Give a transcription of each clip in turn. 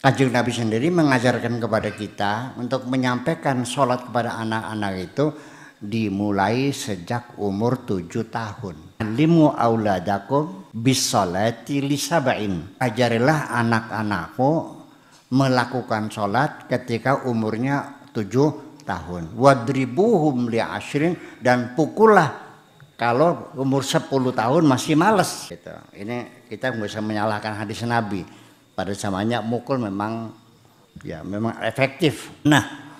Kanjeng Nabi sendiri mengajarkan kepada kita untuk menyampaikan sholat kepada anak-anak itu dimulai sejak umur 7 tahun. Alimu auladakum bisolati lisaba'in. Ajarilah anak-anakmu melakukan sholat ketika umurnya 7 tahun. Wadribuhum li'ashrin, dan pukullah kalau umur 10 tahun masih males. Gitu. Ini kita nggak bisa menyalahkan hadis Nabi. Pada zamannya mukul memang efektif. Nah,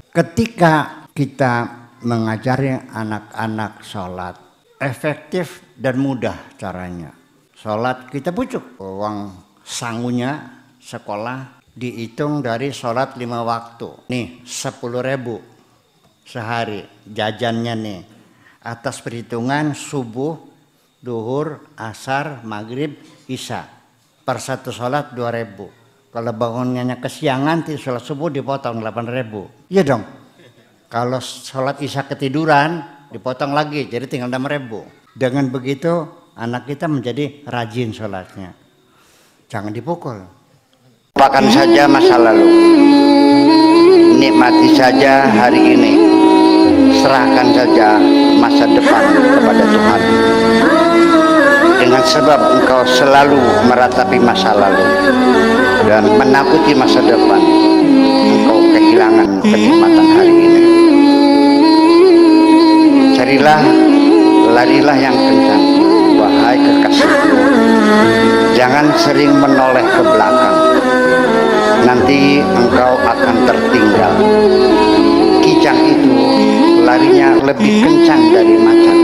ketika kita mengajari anak-anak sholat, efektif dan mudah caranya. Sholat kita bujuk, uang sangunya sekolah dihitung dari sholat 5 waktu. Nih 10.000 sehari jajannya nih, atas perhitungan subuh, duhur, asar, maghrib, isya. Per satu sholat 2.000. Kalau bangunnya kesiangan, sholat subuh dipotong 8.000. Iya dong. Kalau sholat isya ketiduran dipotong lagi, jadi tinggal 6.000. Dengan begitu anak kita menjadi rajin sholatnya. Jangan dipukul. Lupakan saja masa lalu. Nikmati saja hari ini. Serahkan saja masa depan kepada Tuhan. Dengan sebab engkau selalu meratapi masa lalu dan menakuti masa depan, engkau kehilangan kenikmatan hari ini. Carilah, larilah yang kencang, wahai kekasihku. Jangan sering menoleh ke belakang, nanti engkau akan tertinggal. Kijang itu larinya lebih kencang dari macan,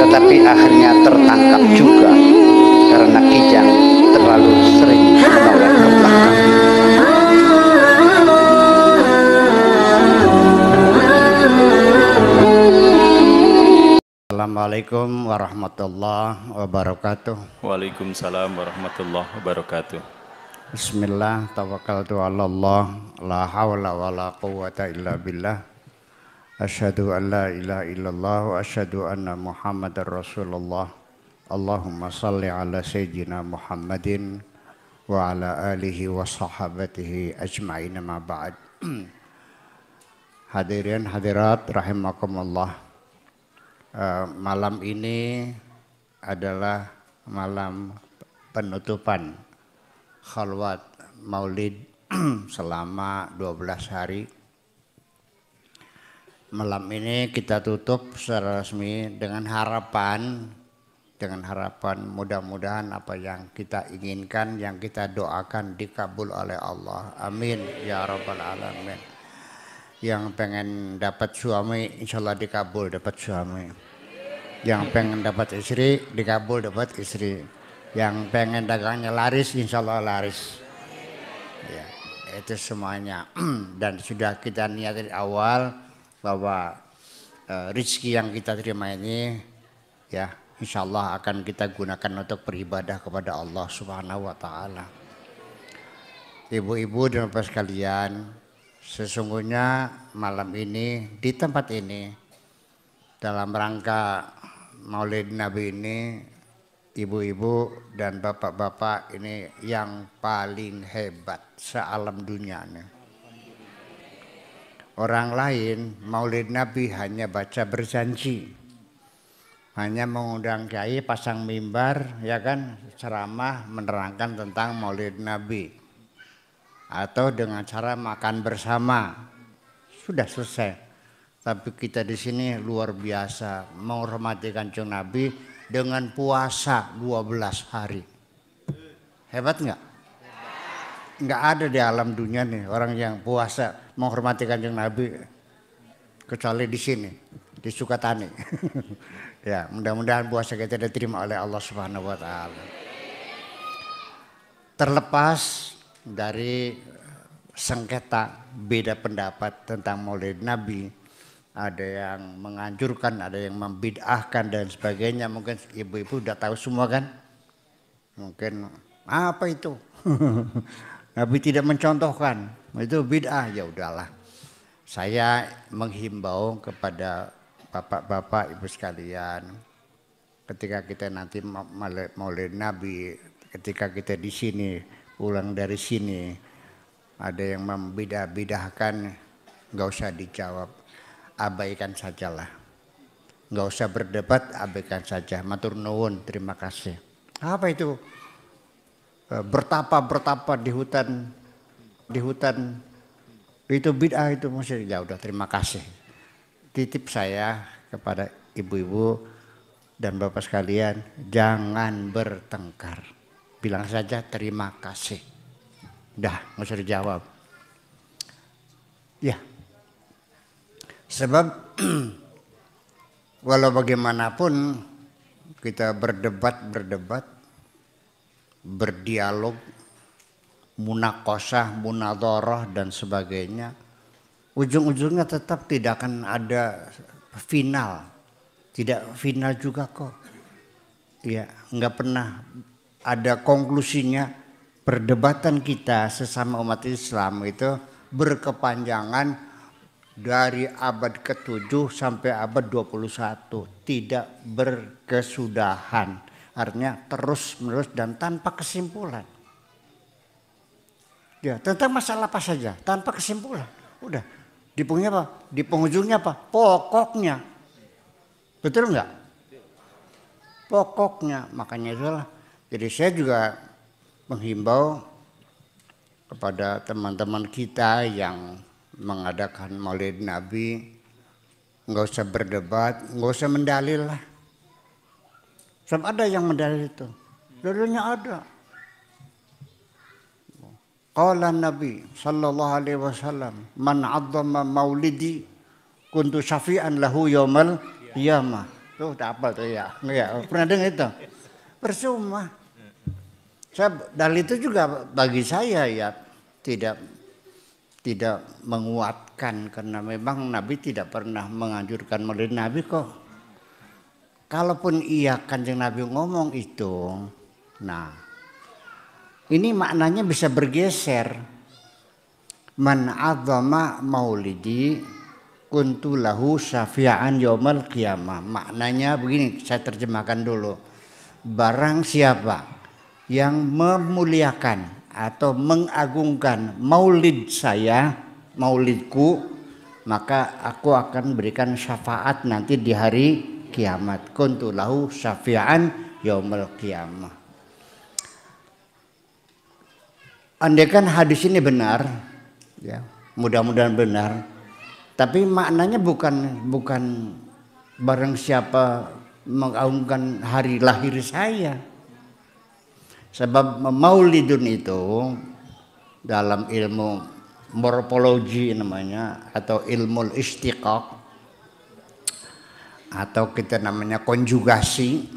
tetapi akhirnya tertangkap juga karena kijang terlalu sering menoleh ke belakang. Assalamualaikum warahmatullahi wabarakatuh. Waalaikumsalam warahmatullahi wabarakatuh. Bismillah, tawakkaltu ala Allah, la hawla wa la quwwata illa billah. Asyhadu an la ilaha illallah wa asyhadu anna Muhammadar Rasulullah. Allahumma salli ala sayyidina Muhammadin wa ala alihi wa sahabatihi ajma'in, ma ba'd. Hadirin hadirat rahimakumullah. Malam ini adalah malam penutupan khalwat Maulid selama 12 hari. Malam ini kita tutup secara resmi dengan harapan mudah-mudahan apa yang kita inginkan, yang kita doakan dikabul oleh Allah. Amin ya rabbal alamin. Yang pengen dapat suami insyaallah dikabul dapat suami. Yang pengen dapat istri dikabul dapat istri. Yang pengen dagangnya laris insyaallah laris. Ya, itu semuanya. Dan sudah kita niat dari awal bahwa rezeki yang kita terima ini ya insyaallah akan kita gunakan untuk beribadah kepada Allah Subhanahu wa taala. Ibu-ibu dan bapak sekalian, sesungguhnya malam ini di tempat ini dalam rangka Maulid Nabi ini, ibu-ibu dan bapak-bapak ini yang paling hebat sealam dunia nih. Orang lain Maulid Nabi hanya baca berjanji, hanya mengundang kiai pasang mimbar ya kan, ceramah menerangkan tentang Maulid Nabi, atau dengan cara makan bersama, sudah selesai. Tapi kita di sini luar biasa menghormati Kanjeng Nabi dengan puasa 12 hari. Hebat nggak? Nggak ada di alam dunia nih orang yang puasa menghormati Kanjeng Nabi kecuali di sini, di Sukatani. Ya, mudah-mudahan puasa kita diterima oleh Allah Subhanahu wa taala. Terlepas dari sengketa beda pendapat tentang Maulid Nabi, ada yang menganjurkan, ada yang membid'ahkan dan sebagainya. Mungkin ibu-ibu udah tahu semua kan? Mungkin apa itu? Nabi tidak mencontohkan, itu bid'ah. Ya udahlah. Saya menghimbau kepada bapak-bapak ibu sekalian, ketika kita nanti Maulid Nabi, ketika kita di sini, pulang dari sini, Ada yang membedah-bedahkan, nggak usah dijawab, abaikan sajalah. Nggak usah berdebat, abaikan saja. Matur nuwun, terima kasih. Apa itu? Bertapa di hutan itu bid'ah itu maksudnya. Ya udah, terima kasih. Titip saya kepada ibu-ibu dan bapak sekalian, jangan bertengkar. Bilang saja terima kasih. Dah, nggak usah dijawab. Ya, sebab walau bagaimanapun kita berdebat, berdialog, munakosah, munadharah dan sebagainya, ujung-ujungnya tetap tidak akan ada final. Tidak final juga kok. Ya, nggak pernah ada konklusinya. Perdebatan kita sesama umat Islam itu berkepanjangan dari abad ke-7 sampai abad 21. Tidak berkesudahan. Artinya terus-menerus dan tanpa kesimpulan. Ya, tentang masalah apa saja, tanpa kesimpulan. Udah, di penghujungnya apa? Pokoknya. Betul enggak? Pokoknya, makanya itulah. Jadi saya juga menghimbau kepada teman-teman kita yang mengadakan Maulid Nabi, nggak usah berdebat, nggak usah mendalil lah. Sebab ada yang mendalil itu, dalilnya ada. Qala Nabi sallallahu alaihi wasallam, man 'azzama maulidi kuntu syafi'an lahu yaumal qiyamah. Tuh tak apa tuh ya. Enggak, pernah dengar itu? Percuma. Dalil itu juga bagi saya ya tidak menguatkan, karena memang Nabi tidak pernah menganjurkan Maulid Nabi kok. Kalaupun iya Kanjeng Nabi ngomong itu, nah ini maknanya bisa bergeser. Man 'azzama maulidi kuntu lahu syafi'an yaumal qiyamah. Maknanya begini, saya terjemahkan dulu. Barang siapa yang memuliakan atau mengagungkan maulid saya, maulidku, maka aku akan berikan syafaat nanti di hari kiamat. Kuntu lahu syafi'an yaumal qiyamah. Andaikan hadis ini benar, ya, mudah-mudahan benar. Tapi maknanya bukan barang siapa mengagungkan hari lahir saya. Sebab maulidun itu dalam ilmu morfologi namanya, atau ilmu istiqaq, atau kita namanya konjugasi.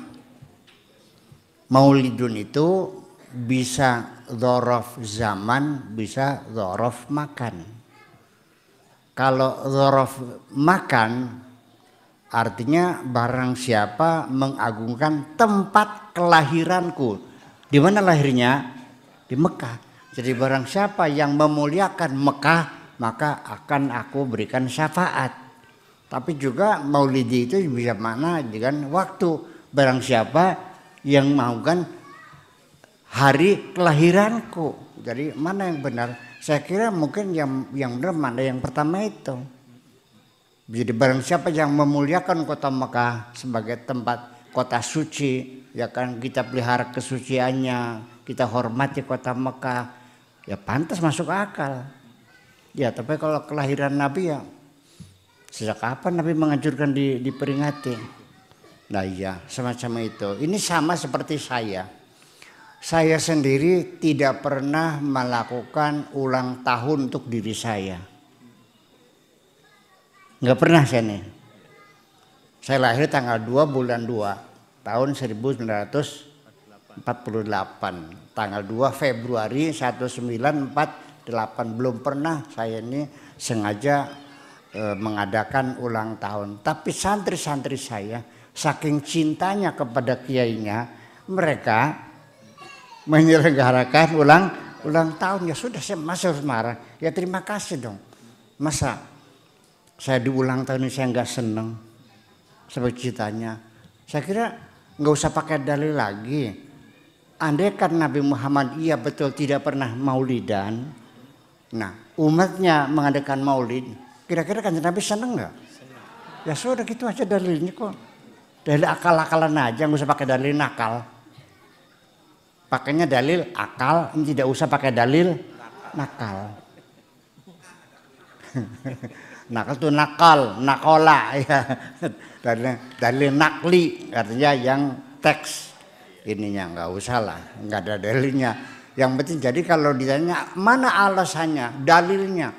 Maulidun itu bisa dzaraf zaman, bisa dzaraf makan. Kalau dzaraf makan artinya barang siapa mengagungkan tempat kelahiranku. Di mana lahirnya? Di Mekah. Jadi barang siapa yang memuliakan Mekah, maka akan aku berikan syafaat. Tapi juga maulidi itu bisa makna dengan waktu. Barang siapa yang mengagungkan hari kelahiranku. Jadi mana yang benar? Saya kira mungkin yang benar mana yang pertama itu. Jadi barang siapa yang memuliakan kota Mekah sebagai tempat kota suci, ya kan, kita pelihara kesuciannya, kita hormati kota Mekah, ya pantas masuk akal. Ya, tapi kalau kelahiran Nabi ya sejak kapan Nabi menganjurkan diperingati? Nah iya, semacam itu. Ini sama seperti saya. Saya sendiri tidak pernah melakukan ulang tahun untuk diri saya. Nggak pernah saya nih. Saya lahir tanggal 2 bulan 2 tahun 1948. Tanggal 2 Februari 1948. Belum pernah saya ini sengaja mengadakan ulang tahun. Tapi santri-santri saya saking cintanya kepada kiainya, mereka menyelenggarakan ulang tahun. Ya sudah, saya masih harus marah. Ya terima kasih dong. Masa saya di ulang tahun ini saya nggak seneng seperti ceritanya. Saya kira nggak usah pakai dalil lagi. Andai kan Nabi Muhammad iya betul tidak pernah maulidan, Nah, umatnya mengadakan maulid, kira-kira Kanjeng Nabi seneng nggak? Ya sudah gitu aja dalilnya kok. Dalil akal-akalan aja, nggak usah pakai dalil nakal. Pakainya dalil akal, tidak usah pakai dalil nakal. Nakal tuh nakal, nakola ya. Dalil nakli artinya yang teks ininya nggak usah lah, nggak ada dalilnya. Yang penting jadi kalau ditanya mana alasannya, dalilnya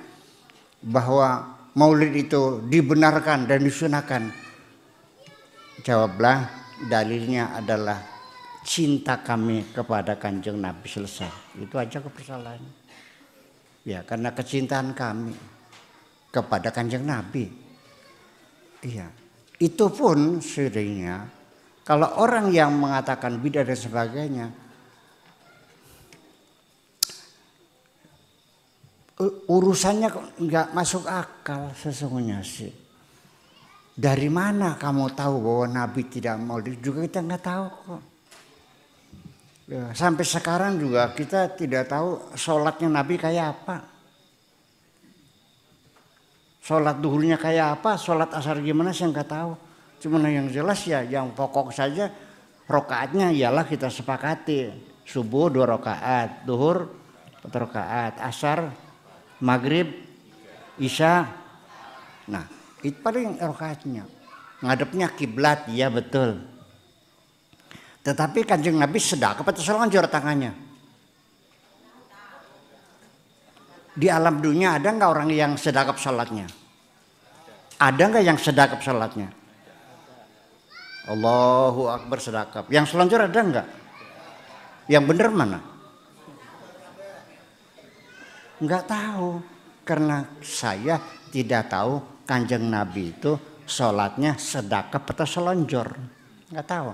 bahwa maulid itu dibenarkan dan disunahkan, jawablah dalilnya adalah cinta kami kepada Kanjeng Nabi, selesai. Itu aja persoalannya. Ya karena kecintaan kami kepada Kanjeng Nabi. Iya. Itu pun seringnya kalau orang yang mengatakan bidah dan sebagainya, urusannya nggak masuk akal sesungguhnya sih. Dari mana kamu tahu bahwa Nabi tidak maulid? Juga kita nggak tahu kok. Ya, sampai sekarang juga kita tidak tahu sholatnya Nabi kayak apa. Sholat duhurnya kayak apa, sholat asar gimana saya nggak tahu. Cuma yang jelas ya, yang pokok saja rokaatnya ialah kita sepakati. Subuh 2 rakaat, duhur 4 rakaat, asar, maghrib, isya. Nah, itu paling rokaatnya. Ngadepnya kiblat, ya betul. Tetapi Kanjeng Nabi sedekap atau selonjor tangannya? Di alam dunia ada nggak orang yang sedekap sholatnya? Ada nggak yang sedekap sholatnya? Allahu Akbar sedekap. Yang selonjor ada nggak? Yang benar mana? Nggak tahu. Karena saya tidak tahu Kanjeng Nabi itu sholatnya sedekap atau selonjor. Nggak tahu.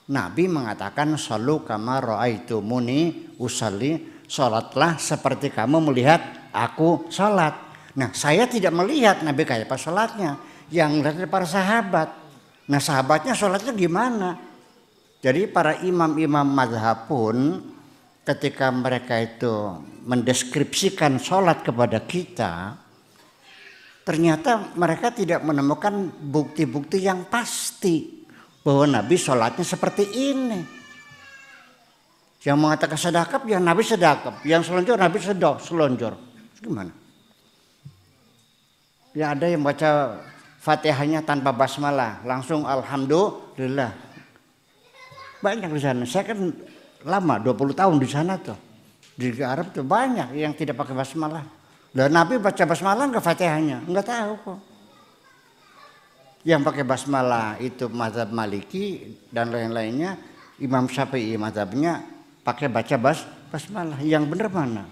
Nabi mengatakan shollu kama ra'aitumuni usalli, sholatlah seperti kamu melihat aku sholat. Nah saya tidak melihat Nabi kayak apa sholatnya, yang melihat para sahabat. Nah sahabatnya sholatnya gimana? Jadi para imam-imam mazhab pun ketika mereka itu mendeskripsikan sholat kepada kita, ternyata mereka tidak menemukan bukti-bukti yang pasti bahwa Nabi sholatnya seperti ini. Yang mengatakan sedekap, ya Nabi sedekap. Yang selonjor, Nabi selonjor. Gimana? Ya ada yang baca Fatihahnya tanpa basmalah, langsung alhamdulillah. Banyak di sana. Saya kan lama 20 tahun di sana tuh. Di Arab tuh banyak yang tidak pakai basmalah. Dan Nabi baca basmalah enggak Fatihahnya? Enggak tahu kok. Yang pakai basmalah itu mazhab Maliki dan lain-lainnya. Imam Syafi'i mazhabnya pakai baca basmalah. Yang benar mana?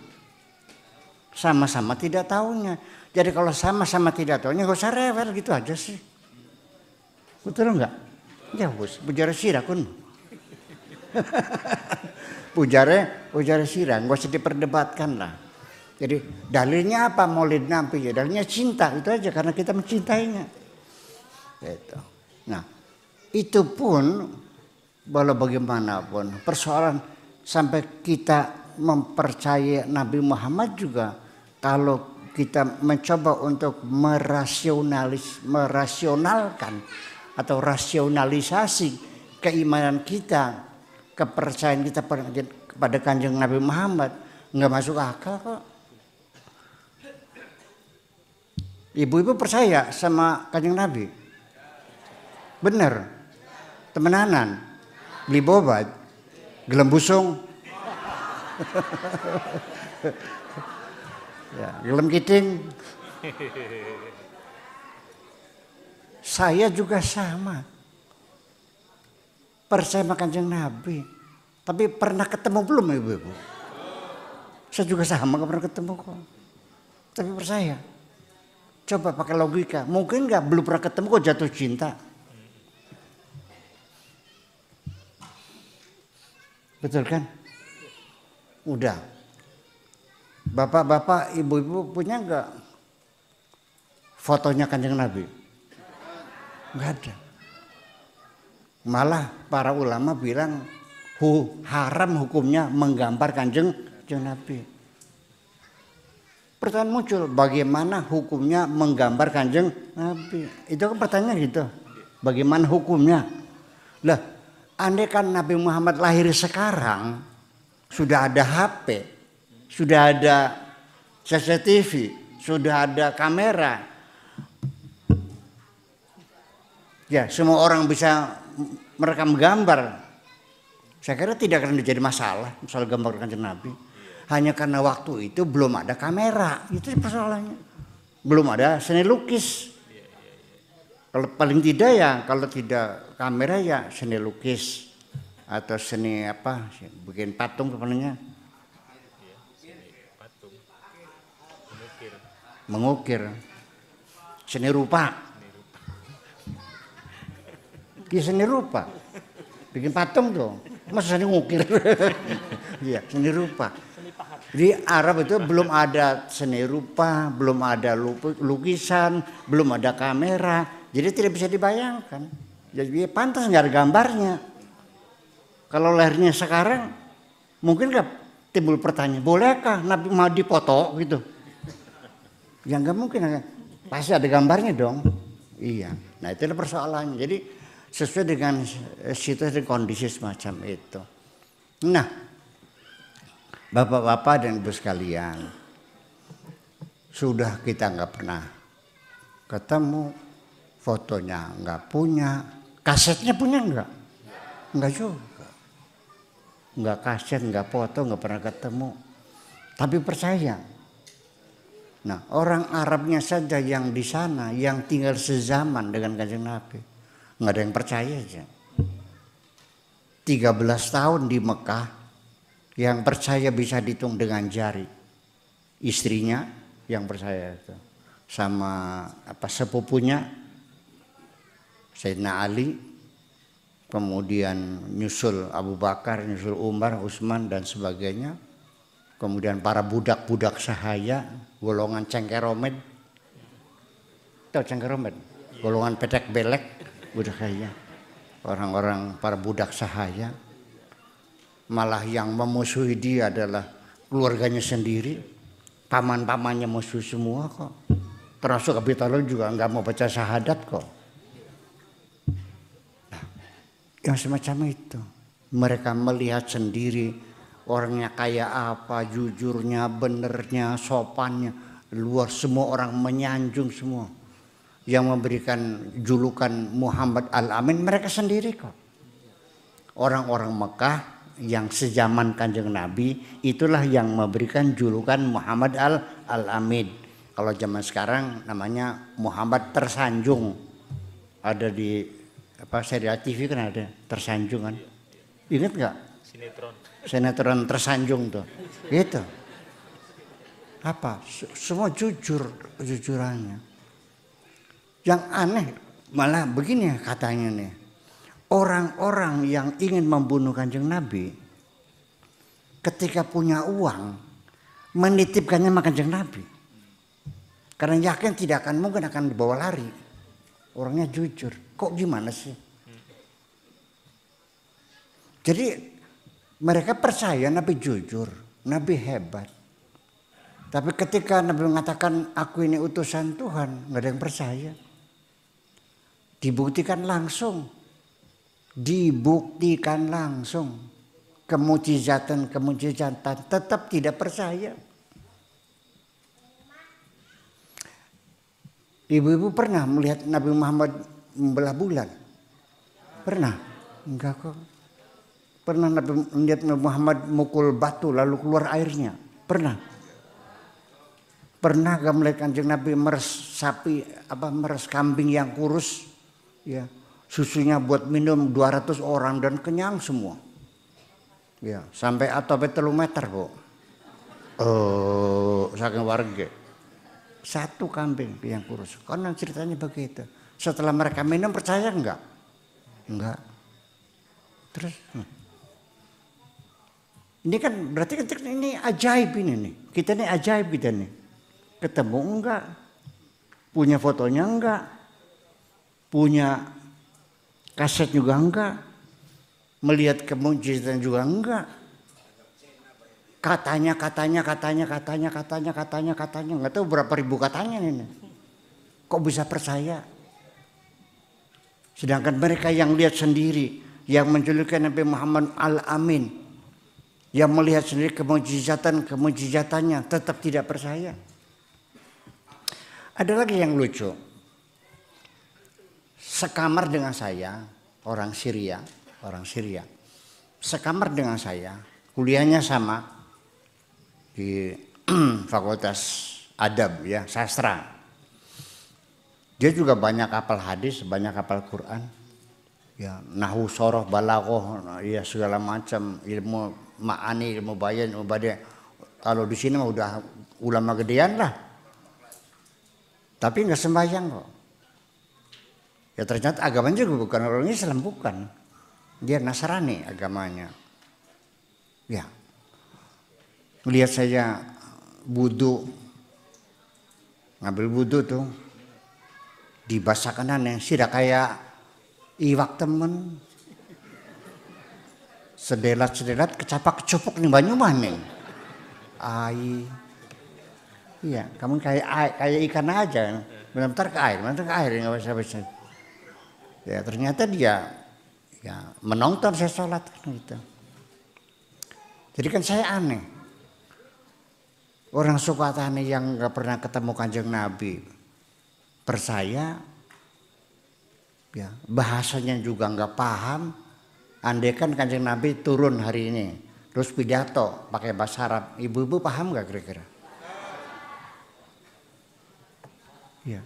Sama-sama tidak tahunya. Jadi kalau sama-sama tidak tahunya gak usah rewel gitu aja sih. Betul enggak? Ya bos, bujare sirah kun. Bujare sirah, gak usah diperdebatkan lah. Jadi dalilnya apa maulid Nabi? Ya dalilnya cinta, itu aja karena kita mencintainya. Gitu. Nah, itu pun walau bagaimanapun persoalan sampai kita mempercayai Nabi Muhammad juga, kalau kita mencoba untuk merasionalkan atau rasionalisasi keimanan kita, kepercayaan kita kepada Kanjeng Nabi Muhammad, nggak masuk akal kok. Ibu-ibu percaya sama Kanjeng Nabi? Bener, temenanan, beli bobat, gelem busung, ya, gelem kiting. Saya juga sama, percaya sama Kanjeng Nabi. Tapi pernah ketemu belum ibu-ibu? Saya juga sama, gak pernah ketemu kok. Tapi percaya. Coba pakai logika, mungkin nggak belum pernah ketemu kok jatuh cinta. Betul kan? Udah. Bapak-bapak, ibu-ibu punya nggak fotonya Kanjeng Nabi? Nggak ada. Malah para ulama bilang haram hukumnya menggambar Kanjeng Nabi. pertanyaan muncul, bagaimana hukumnya menggambar Kanjeng Nabi? Itu kan pertanyaan gitu. Bagaimana hukumnya? Lah, andai kan Nabi Muhammad lahir sekarang, sudah ada HP, sudah ada CCTV, sudah ada kamera. Ya, semua orang bisa merekam gambar. Saya kira tidak akan menjadi masalah soal gambar Kanjeng Nabi. Hanya karena waktu itu belum ada kamera, itu persoalannya. Belum ada seni lukis. Kalau paling tidak ya, kalau tidak kamera ya seni lukis atau seni apa, bikin patung kepalanya. Mengukir. Seni rupa. Ya seni rupa. Bikin patung tuh. Masa seni ngukir. Iya, seni rupa. Di Arab itu belum ada seni rupa, belum ada lukisan, belum ada kamera, jadi tidak bisa dibayangkan. Jadi pantas nggak ada gambarnya. Kalau lahirnya sekarang, mungkin nggak timbul pertanyaan, bolehkah Nabi mau dipoto gitu? Ya nggak mungkin, pasti ada gambarnya dong. Iya, nah itu adalah persoalannya. Jadi sesuai dengan situasi dan kondisi semacam itu. Nah, Bapak-bapak dan ibu sekalian, sudah kita nggak pernah ketemu, fotonya nggak punya, kasetnya punya nggak? Nggak juga, nggak kaset, nggak foto, nggak pernah ketemu. Tapi percaya, nah orang Arabnya saja yang di sana, yang tinggal sezaman dengan Kanjeng Nabi, nggak ada yang percaya aja. 13 tahun di Mekah. Yang percaya bisa dihitung dengan jari. Istrinya yang percaya itu. Sama sepupunya Sayyidina Ali. Kemudian nyusul Abu Bakar, nyusul Umar, Utsman dan sebagainya. Kemudian para budak-budak sahaya, golongan cengkeromet. Tahu cengkeromet? Golongan petek belek, budak sahaya. Orang-orang para budak sahaya. Malah yang memusuhi dia adalah keluarganya sendiri, paman-pamannya musuh semua kok. Termasuk Abi Thalib juga nggak mau baca syahadat kok. Nah, yang semacam itu, mereka melihat sendiri orangnya kayak apa, jujurnya, benernya, sopannya, luar semua orang menyanjung semua. Yang memberikan julukan Muhammad Al-Amin mereka sendiri kok. Orang-orang Mekah yang sejaman Kanjeng Nabi itulah yang memberikan julukan Muhammad Al-Amin. Kalau zaman sekarang namanya Muhammad Tersanjung. Ada di serial TV kan ada Tersanjung kan. Ingat nggak? Sinetron Tersanjung tuh. Gitu. Apa? Semua jujurannya. Yang aneh malah begini katanya nih. Orang-orang yang ingin membunuh Kanjeng Nabi ketika punya uang menitipkannya sama Kanjeng Nabi. Karena yakin tidak akan mungkin akan dibawa lari. Orangnya jujur. Kok gimana sih? Jadi mereka percaya Nabi jujur, Nabi hebat. Tapi ketika Nabi mengatakan aku ini utusan Tuhan, nggak ada yang percaya. Dibuktikan langsung. Kemujizatan tetap tidak percaya. Ibu-ibu pernah melihat Nabi Muhammad membelah bulan? Pernah? Enggak kok. Pernah Nabi melihat Nabi Muhammad mukul batu lalu keluar airnya? Pernah? Pernah gak melihat Kanjeng Nabi meres sapi, meres kambing yang kurus? Ya. Susunya buat minum 200 orang dan kenyang semua. Ya, sampai atopet 3 meter, Bu. Saking warga. 1 kambing yang kurus. Karena ceritanya begitu. Setelah mereka minum percaya enggak? Enggak. Terus ini kan berarti ini ajaib ini nih. Kita ini ajaib kita nih. Ketemu enggak? Punya fotonya enggak? Punya kaset juga enggak, melihat kemujizatan juga enggak. Katanya, nggak tahu berapa ribu katanya ini. Kok bisa percaya? Sedangkan mereka yang lihat sendiri, yang menjulukan Nabi Muhammad Al-Amin, yang melihat sendiri kemujizatannya tetap tidak percaya. Ada lagi yang lucu. Sekamar dengan saya, orang Syria. Sekamar dengan saya, kuliahnya sama di Fakultas Adab ya, sastra. Dia juga banyak hafal hadis, banyak hafal Quran. Ya, nahwu, soroh, balaghah, ya segala macam ilmu ma'ani, ilmu bayan, ilmu badi'. Kalau di sini mah udah ulama gedean lah. Tapi nggak sembahyang kok. Ya ternyata agamanya juga bukan orang Islam, bukan. Dia Nasrani agamanya. Ya. Lihat saya wudu, ngambil wudu tuh di basah kanannya, sudah kayak iwak temen. Sedelat kecapak kecupuk nih banyu mana? Iya, kamu kayak ikan aja, bentar ke air nggak bisa. Ya ternyata dia ya menonton saya sholat kan gitu. Jadi kan saya aneh. Orang Sukatani yang nggak pernah ketemu Kanjeng Nabi percaya, ya bahasanya juga nggak paham. Andaikan Kanjeng Nabi turun hari ini, terus pidato pakai bahasa Arab, ibu-ibu paham nggak kira-kira? Ya,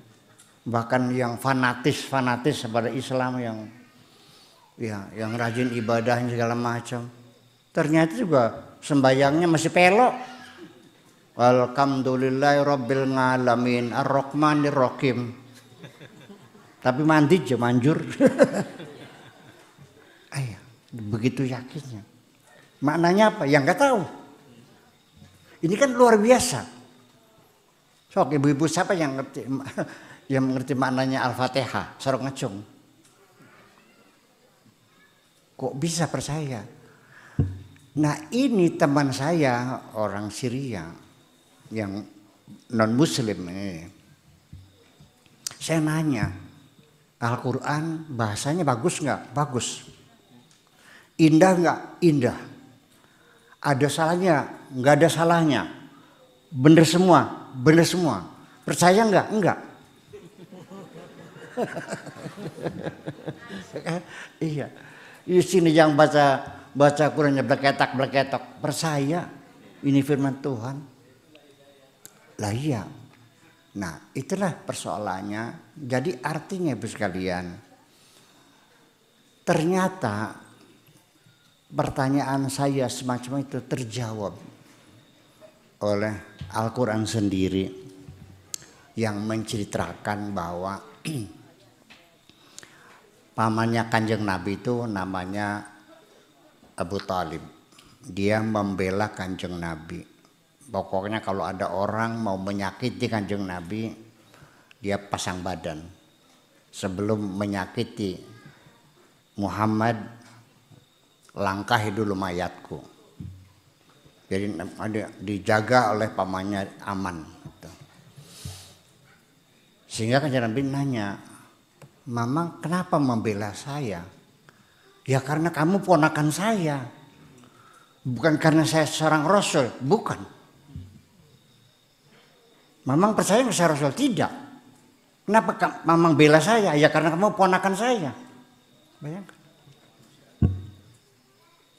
bahkan yang fanatis pada Islam yang rajin ibadahnya segala macam, ternyata juga sembayangnya masih pelok. Alhamdulillahi rabbil ngalamin ar-rahmanir rahim. Tapi mandi aja manjur. Ayo, begitu yakinnya. Maknanya apa? Yang nggak tahu. Ini kan luar biasa. Sok ibu-ibu siapa yang mengerti maknanya Al-Fatihah, Sorok ngecung. Kok bisa percaya? Nah ini teman saya orang Syria yang non muslim ini. Saya nanya, Al-Quran bahasanya bagus nggak? Bagus. Indah nggak? Indah. Ada salahnya? Nggak ada salahnya. Bener semua. Percaya nggak? Enggak. Iya. Di sini yang baca Qurannya bleketak. Percaya ini firman Tuhan. Lah iya. Nah itulah persoalannya. Jadi artinya ibu sekalian, ternyata pertanyaan saya semacam itu terjawab oleh Al-Quran sendiri yang menceritakan bahwa pamannya Kanjeng Nabi itu namanya Abu Thalib. Dia membela Kanjeng Nabi. Pokoknya kalau ada orang mau menyakiti Kanjeng Nabi, dia pasang badan. Sebelum menyakiti Muhammad, langkahi dulu mayatku. Jadi dijaga oleh pamannya aman. Sehingga Kanjeng Nabi nanya, Mama kenapa membela saya? Ya karena kamu ponakan saya. Bukan karena saya seorang Rasul, bukan. Mamang percaya nggak saya Rasul? Tidak. Kenapa Mamang bela saya? Ya karena kamu ponakan saya. Bayangkan.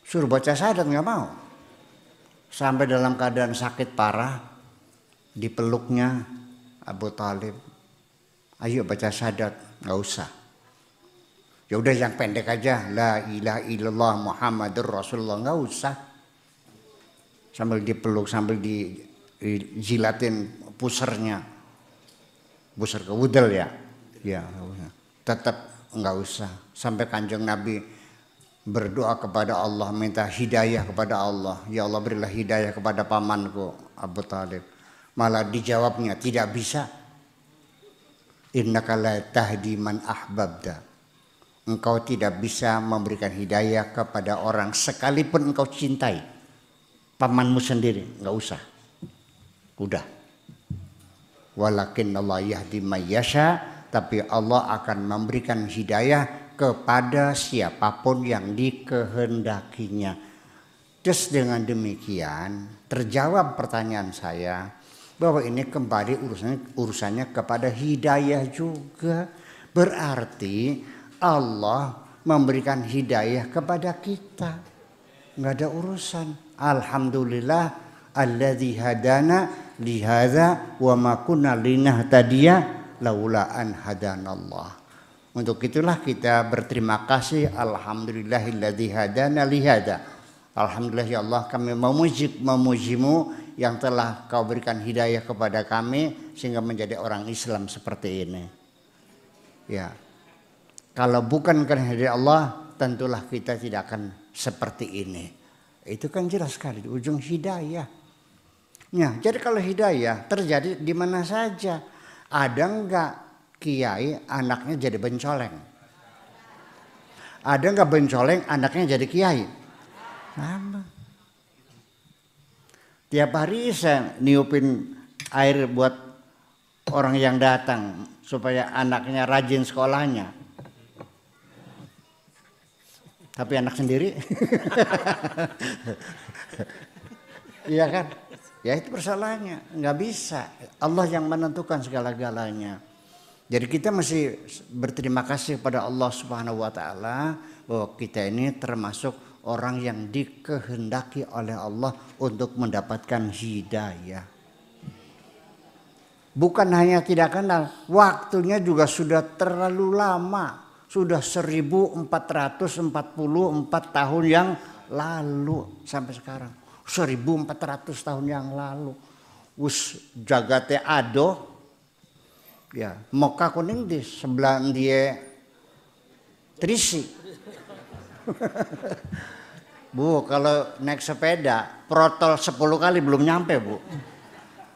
Suruh baca syahadat nggak mau. Sampai dalam keadaan sakit parah, dipeluknya Abu Thalib. Ayo baca syahadat, nggak usah. Ya udah yang pendek aja, la ilaha illallah Muhammadur Rasulullah, nggak usah. Sambil dipeluk, sambil dijilatin pusernya, puser ke wudel ya, tetap nggak usah. Sampai Kanjeng Nabi berdoa kepada Allah, minta hidayah kepada Allah. Ya Allah berilah hidayah kepada pamanku Abu Thalib. Malah dijawabnya tidak bisa. Innaka la tahdi man ahbabta. Engkau tidak bisa memberikan hidayah kepada orang sekalipun engkau cintai. pamanmu sendiri, nggak usah. Udah. Walakin Allah yahdi may yasha, tapi Allah akan memberikan hidayah kepada siapapun yang dikehendakinya. Terus dengan demikian terjawab pertanyaan saya bahwa ini kembali urusannya kepada hidayah juga. Berarti Allah memberikan hidayah kepada kita. Nggak ada urusan. Alhamdulillah alladzi hadana lihadza wa ma kunna linahtadiya laula an hadanallah. Untuk itulah kita berterima kasih, alhamdulillahilladzi hadana lihadza. Alhamdulillah ya Allah, kami memujimu yang telah kau berikan hidayah kepada kami sehingga menjadi orang Islam seperti ini. Ya. Kalau bukan karena hidayah Allah, tentulah kita tidak akan seperti ini. Itu kan jelas sekali di ujung hidayah. Ya, jadi kalau hidayah terjadi di mana saja. Ada enggak kiai anaknya jadi bencoleng? Ada enggak bencoleng anaknya jadi kiai? Sama. Tiap hari saya niupin air buat orang yang datang supaya anaknya rajin sekolahnya. Tapi anak sendiri. Iya kan? Ya itu persoalannya. Nggak bisa. Allah yang menentukan segala-galanya. Jadi kita masih berterima kasih pada Allah Subhanahu wa taala bahwa kita ini termasuk orang yang dikehendaki oleh Allah untuk mendapatkan hidayah. Bukan hanya tidak kenal, waktunya juga sudah terlalu lama. Sudah 1444 tahun yang lalu sampai sekarang. 1400 tahun yang lalu. Wus jagate ado. Ya, moka kuning di sebelah dia terisi. Bu, kalau naik sepeda protol 10 kali belum nyampe, Bu.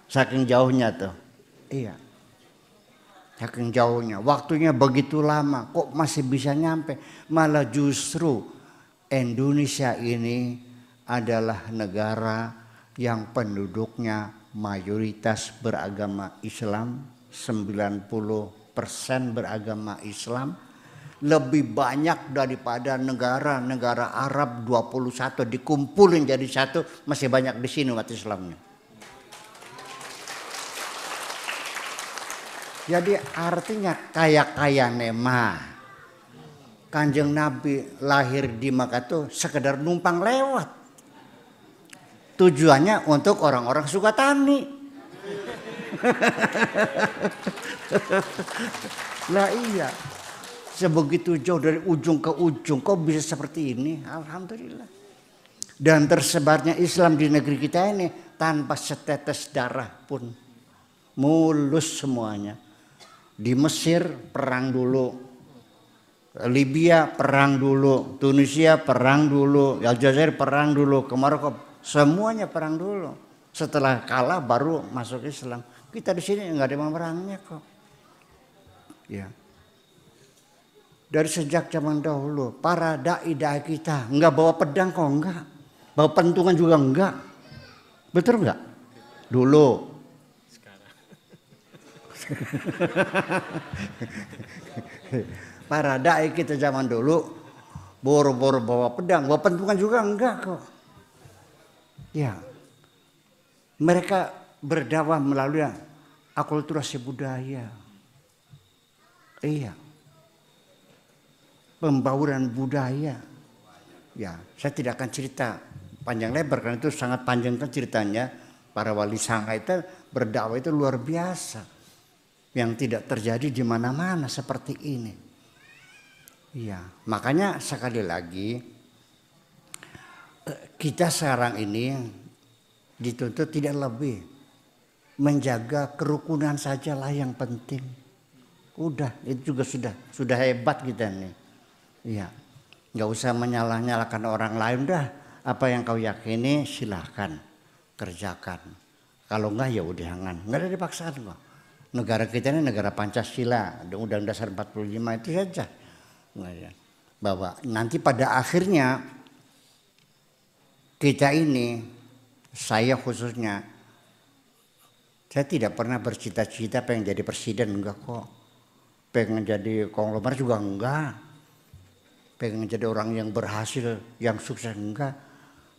Saking jauhnya tuh. Iya. Saking jauhnya, waktunya begitu lama, kok masih bisa nyampe? Malah justru Indonesia ini adalah negara yang penduduknya mayoritas beragama Islam, 90% beragama Islam, lebih banyak daripada negara-negara Arab 21 dikumpulin jadi satu, masih banyak di sini umat Islamnya. Jadi artinya kaya-kaya nema. Kanjeng Nabi lahir di Makkah tuh sekedar numpang lewat. Tujuannya untuk orang-orang Sukatani. Lah iya. Sebegitu jauh dari ujung ke ujung kok bisa seperti ini? Alhamdulillah. Dan tersebarnya Islam di negeri kita ini tanpa setetes darah pun. Mulus semuanya. Di Mesir perang dulu, Libya perang dulu, Tunisia perang dulu, Aljazair perang dulu, ke Maroko semuanya perang dulu. Setelah kalah baru masuk Islam. Kita di sini nggak ada perangnya kok. Ya. Dari sejak zaman dahulu para dai-dai kita nggak bawa pedang kok, enggak, bawa pentungan juga enggak, betul nggak? Dulu. Para dai kita zaman dulu boro-boro bawa pedang, bawa pentungan juga enggak kok. Ya, mereka berdakwah melalui akulturasi budaya. Iya, pembauran budaya. Ya, saya tidak akan cerita panjang lebar karena itu sangat panjang kan ceritanya. Para wali sangha itu berdakwah itu luar biasa. Yang tidak terjadi di mana-mana seperti ini. Iya, makanya sekali lagi kita sekarang ini dituntut tidak lebih menjaga kerukunan sajalah yang penting. Udah, itu juga sudah hebat kita nih. Iya, nggak usah menyalah-nyalahkan orang lain dah. Apa yang kau yakini silahkan kerjakan. Kalau enggak ya udah jangan. Nggak ada dipaksaan kok. Negara kita ini negara Pancasila, Undang-Undang Dasar 45 itu saja. Bahwa nanti pada akhirnya kita ini Saya khususnya, saya tidak pernah bercita-cita pengen jadi presiden, enggak kok. Pengen jadi konglomerat juga enggak. Pengen jadi orang yang berhasil, yang sukses, enggak.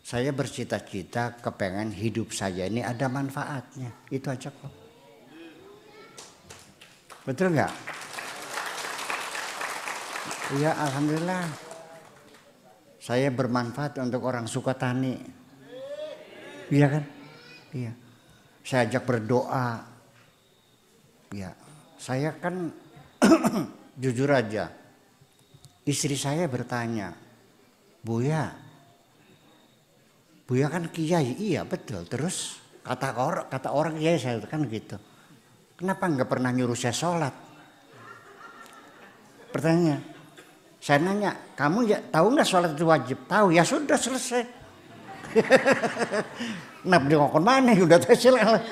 Saya bercita-cita kepengen hidup saya ini ada manfaatnya. Itu aja kok. Betul enggak? Iya, alhamdulillah. Saya bermanfaat untuk orang Sukatani. Iya kan? Iya. Saya ajak berdoa. Ya, saya kan jujur aja. Istri saya bertanya, Buya kan kiai, iya betul. Terus kata orang kiai saya kan gitu. Kenapa nggak pernah nyuruh saya sholat? Pertanyaan, saya nanya, kamu ya tahu nggak sholat itu wajib? Tahu, ya sudah selesai. Kenapa dia ngomong mana? Udah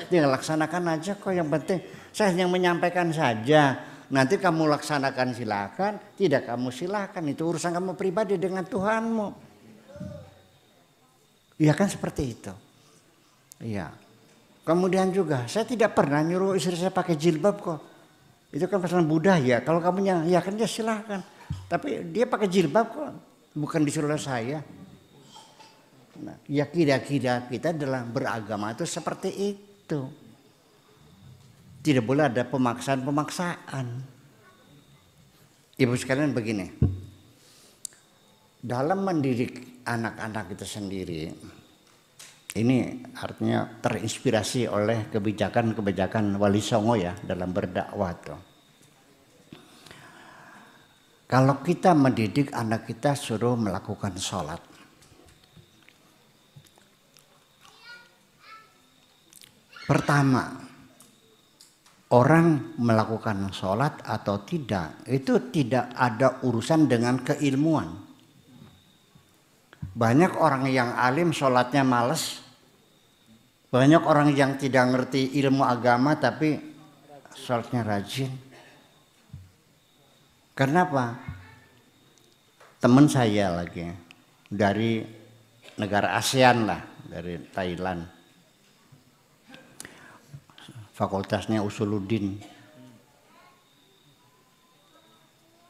tinggal laksanakan aja kok. Yang penting saya hanya menyampaikan saja. Nanti kamu laksanakan silakan, tidak kamu silakan. Itu urusan kamu pribadi dengan Tuhanmu. Iya kan seperti itu. Iya. Kemudian juga saya tidak pernah nyuruh istri saya pakai jilbab kok. Itu kan pesan budaya. Kalau kamu ya kan ya silakan. Tapi dia pakai jilbab kok, bukan disuruh saya. Nah, ya kira-kira kita dalam beragama itu seperti itu. Tidak boleh ada pemaksaan-pemaksaan. Ibu sekalian begini. Dalam mendidik anak-anak kita sendiri, ini artinya terinspirasi oleh kebijakan-kebijakan Wali Songo ya dalam berdakwah tuh. Kalau kita mendidik anak kita suruh melakukan sholat. Pertama, orang melakukan sholat atau tidak, itu tidak ada urusan dengan keilmuan. Banyak orang yang alim sholatnya males. Banyak orang yang tidak ngerti ilmu agama tapi sholatnya rajin. Kenapa? Teman saya lagi dari negara ASEAN lah, dari Thailand. Fakultasnya Usuluddin.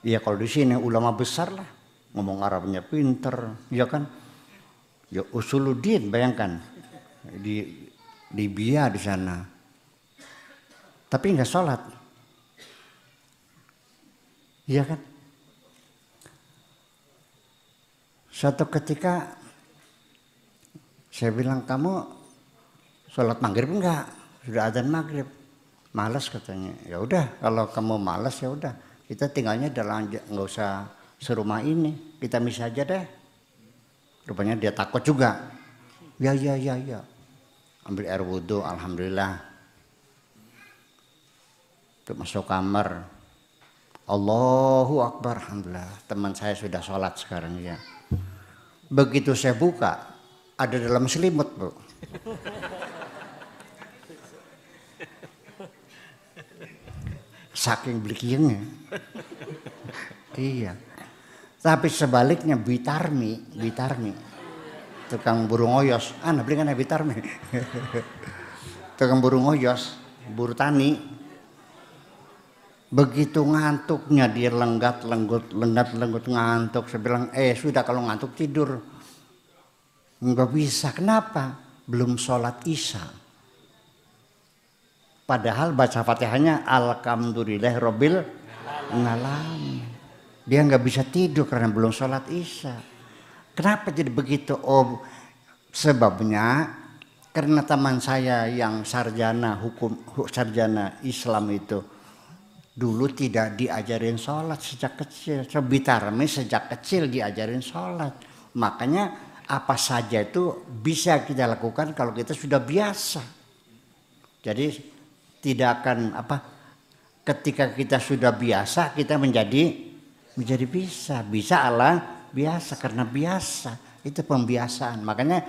Ya kalau di sini ulama besar lah, ngomong Arabnya pinter, ya kan? Ya Usuluddin, bayangkan di Libya di sana. Tapi nggak sholat, ya kan? Suatu ketika saya bilang, kamu sholat maghrib enggak? Sudah adzan maghrib, malas katanya. Ya udah, kalau kamu malas ya udah, kita tinggalnya dalam, nggak usah serumah ini, kita misah aja deh. Rupanya dia takut juga. Ya. Ambil air wudhu, alhamdulillah. Tuh masuk kamar, Allahu Akbar, alhamdulillah. Teman saya sudah sholat sekarang ya. Begitu saya buka, ada dalam selimut, Bu. Saking blikingnya. Iya. Tapi sebaliknya Bitarmi, tukang burung oyos. Beli kan Bitarmi. Tukang burung oyos, buru tani. Begitu ngantuknya dia lenggat-lenggut ngantuk. Saya bilang, sudah kalau ngantuk tidur. Enggak bisa, kenapa? Belum sholat isya. Padahal baca Fatihahnya Alhamdulillah Robbil Alamin. Dia nggak bisa tidur karena belum sholat isya. Kenapa jadi begitu? Oh, sebabnya karena teman saya yang sarjana Islam itu dulu tidak diajarin sholat sejak kecil. Bitarmi sejak kecil diajarin sholat. Makanya apa saja itu bisa kita lakukan kalau kita sudah biasa. Jadi tidak akan ketika kita sudah biasa kita menjadi bisa ala biasa, karena biasa itu pembiasaan. Makanya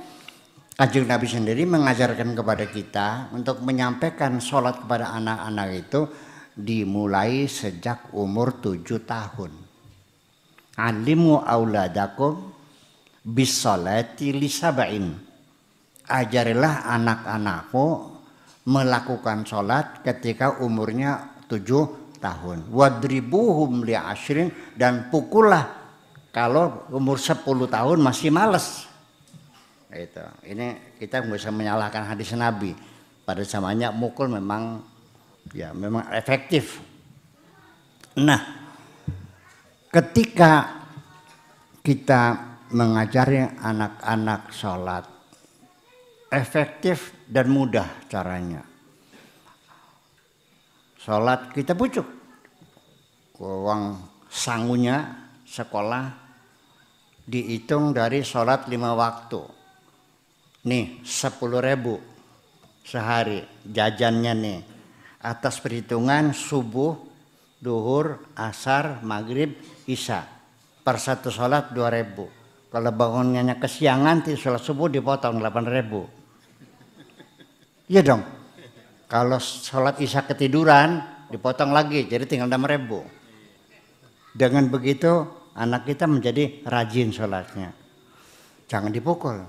Kanjeng Nabi sendiri mengajarkan kepada kita untuk menyampaikan sholat kepada anak-anak itu dimulai sejak umur 7 tahun. Alimu auladakum bis sholati li sab'in. ajarilah anak-anakmu melakukan sholat ketika umurnya 7 tahun. Wadribuhum li ashrin, dan pukullah kalau umur 10 tahun masih males. Itu. Ini kita nggak bisa menyalahkan hadis Nabi. Pada zamannya mukul memang efektif. Nah, ketika kita mengajari anak-anak sholat, efektif dan mudah caranya. Sholat kita bujuk, uang sangunya sekolah dihitung dari sholat 5 waktu. Nih 10.000 sehari jajannya nih, atas perhitungan subuh, duhur, asar, maghrib, isya. Per satu sholat 2.000. Kalau bangunnya kesiangan, sholat subuh dipotong 8.000. Iya dong. Kalau sholat isya ketiduran dipotong lagi, jadi tinggal 6.000. Dengan begitu anak kita menjadi rajin sholatnya. Jangan dipukul.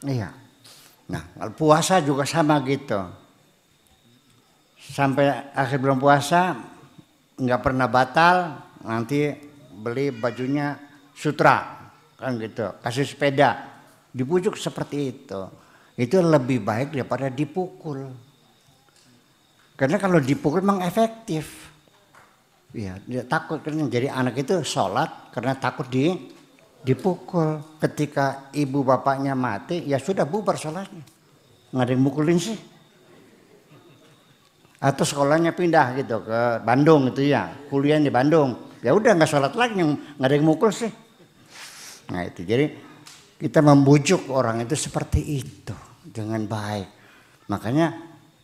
Iya. Nah, puasa juga sama gitu. Sampai akhir bulan puasa nggak pernah batal, nanti beli bajunya sutra, kan gitu. Kasih sepeda, dibujuk seperti itu. Itu lebih baik daripada dipukul. Karena kalau dipukul memang efektif. Ya, dia takut kan, jadi anak itu sholat karena takut dipukul. Ketika ibu bapaknya mati, ya sudah bubar sholatnya. Nggak ada yang mukulin sih. Atau sekolahnya pindah gitu ke Bandung gitu ya, kuliah di Bandung. Ya udah nggak sholat lagi, nggak ada yang mukul sih. Nah itu, jadi kita membujuk orang itu seperti itu dengan baik. Makanya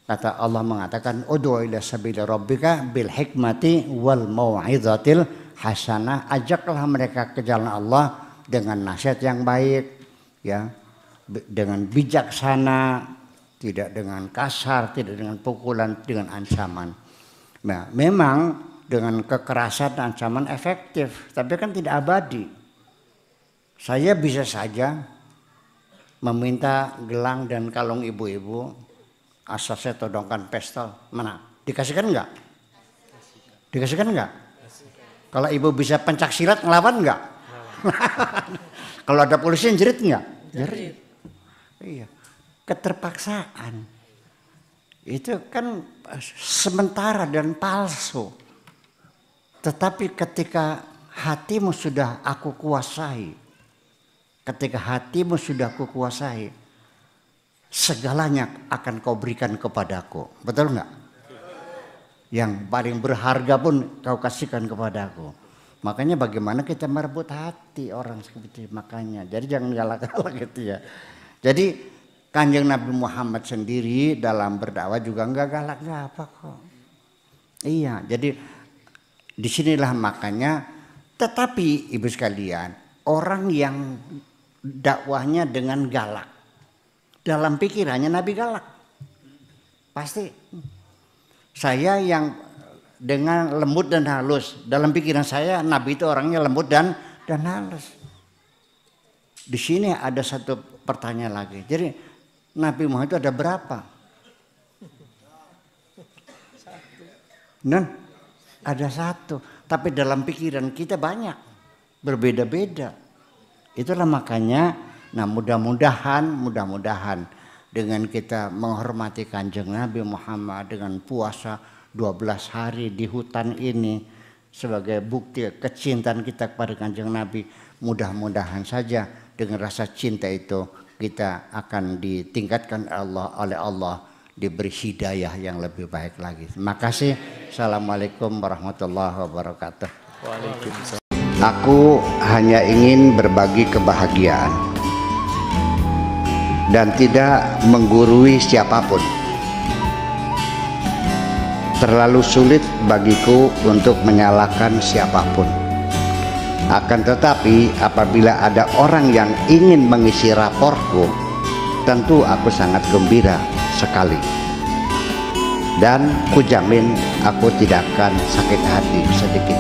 kata Allah mengatakan, ud'u ila sabili rabbika bil hikmati wal mau'izatil hasanah. Ajaklah mereka ke jalan Allah dengan nasihat yang baik, ya, dengan bijaksana, tidak dengan kasar, tidak dengan pukulan, dengan ancaman. Nah, memang dengan kekerasan dan ancaman efektif, tapi kan tidak abadi. Saya bisa saja meminta gelang dan kalung ibu-ibu, asal saya todongkan pistol, mana? Dikasihkan enggak? Dikasihkan enggak? Kalau ibu bisa pencak silat ngelawan enggak? Kalau ada polisi yang jerit enggak? Jerit. Iya. Keterpaksaan itu kan sementara dan palsu. Tetapi ketika hatimu sudah aku kuasai, ketika hatimu sudah aku kuasai, segalanya akan kau berikan kepadaku. Betul enggak? Yang paling berharga pun kau kasihkan kepadaku. Makanya bagaimana kita merebut hati orang seperti itu, makanya. Jadi jangan galak-galak gitu ya. Jadi Kanjeng Nabi Muhammad sendiri dalam berdakwah juga enggak galak-galak kok. Iya, jadi disinilah makanya. Tetapi ibu sekalian, orang yang dakwahnya dengan galak, dalam pikirannya Nabi galak. Pasti. Saya yang dengan lembut dan halus, dalam pikiran saya Nabi itu orangnya lembut dan halus. Di sini ada satu pertanyaan lagi. Jadi Nabi Muhammad itu ada berapa? Ada satu. Tapi dalam pikiran kita banyak. Berbeda-beda. Itulah makanya, nah mudah-mudahan dengan kita menghormati Kanjeng Nabi Muhammad dengan puasa 12 hari di hutan ini sebagai bukti kecintaan kita kepada Kanjeng Nabi. Mudah-mudahan saja dengan rasa cinta itu kita akan ditingkatkan oleh Allah, diberi hidayah yang lebih baik lagi. Terima kasih. Assalamualaikum warahmatullahi wabarakatuh. Waalaikumsalam. Aku hanya ingin berbagi kebahagiaan dan tidak menggurui siapapun. Terlalu sulit bagiku untuk menyalahkan siapapun. Akan tetapi apabila ada orang yang ingin mengisi raportku, tentu aku sangat gembira sekali. Dan kujamin aku tidak akan sakit hati sedikit.